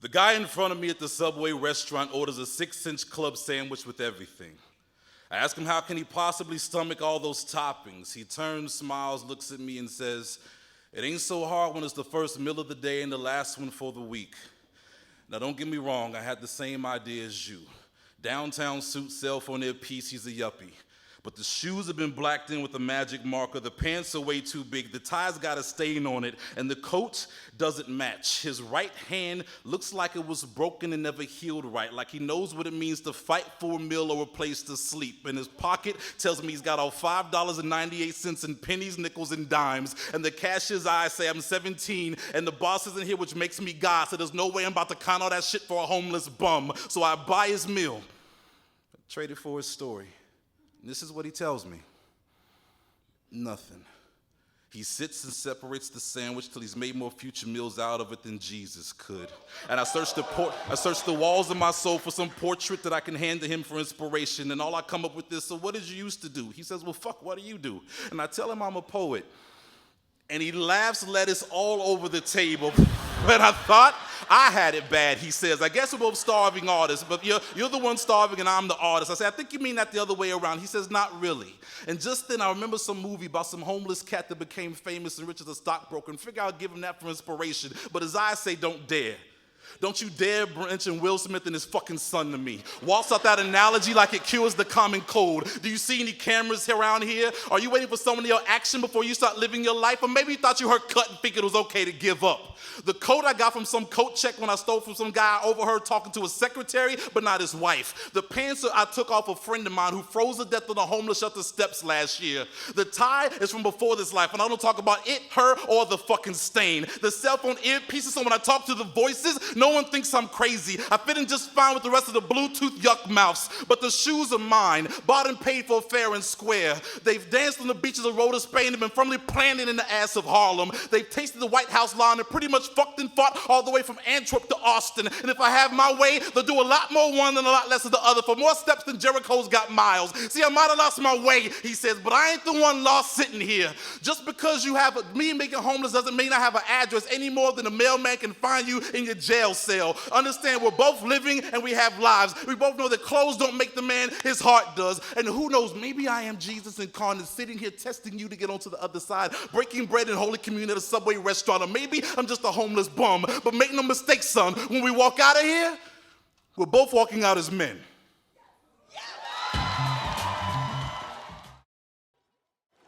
The guy in front of me at the Subway restaurant orders a 6-inch club sandwich with everything. I ask him how can he possibly stomach all those toppings. He turns, smiles, looks at me and says, "It ain't so hard when it's the first meal of the day and the last one for the week." Now don't get me wrong, I had the same idea as you. Downtown suit, cell phone earpiece, he's a yuppie. But the shoes have been blacked in with a magic marker, the pants are way too big, the tie's got a stain on it, and the coat doesn't match. His right hand looks like it was broken and never healed right, like he knows what it means to fight for a meal or a place to sleep. And his pocket tells me he's got all $5.98 in pennies, nickels, and dimes, and the cashier's eyes say I'm 17, and the boss isn't here, which makes me God, so there's no way I'm about to count all that shit for a homeless bum. So I buy his meal. I trade it for his story. This is what he tells me. Nothing. He sits and separates the sandwich till he's made more future meals out of it than Jesus could. And I search the walls of my soul for some portrait that I can hand to him for inspiration, and all I come up with is, "So what did you used to do?" He says, "Well, fuck, what do you do?" And I tell him I'm a poet. And he laughs lettuce all over the table. But I thought I had it bad, he says. "I guess we're both starving artists, but you're the one starving and I'm the artist." I say, "I think you mean that the other way around." He says, "Not really." And just then I remember some movie about some homeless cat that became famous and rich as a stockbroker, and figure I'll give him that for inspiration. But his eyes say, "Don't dare. Don't you dare mention Will Smith and his fucking son to me." Walks out that analogy like it cures the common cold. Do you see any cameras around here? Are you waiting for someone to yell action before you start living your life? Or maybe you thought you heard cut and figured it was okay to give up. The coat I got from some coat check when I stole from some guy I overheard talking to his secretary, but not his wife. The pants I took off a friend of mine who froze to death on the homeless shelter steps last year. The tie is from before this life, and I don't talk about it, her, or the fucking stain. The cell phone earpieces, so when I talk to the voices, no one thinks I'm crazy. I fit in just fine with the rest of the Bluetooth yuck mouths. But the shoes are mine, bought and paid for fair and square. They've danced on the beaches of Rhode Spain and been firmly planted in the ass of Harlem. They've tasted the White House lawn and pretty much fucked and fought all the way from Antwerp to Austin. And if I have my way, they'll do a lot more one and a lot less of the other, for more steps than Jericho's got miles. See, I might have lost my way, he says, but I ain't the one lost sitting here. Just because you have me making homeless doesn't mean I have an address any more than a mailman can find you in your jail cell. Understand, we're both living and we have lives. We both know that clothes don't make the man, his heart does. And who knows, maybe I am Jesus incarnate, sitting here testing you to get onto the other side, breaking bread in Holy Communion at a Subway restaurant. Or maybe I'm just a homeless bum. But make no mistake, son, when we walk out of here, we're both walking out as men.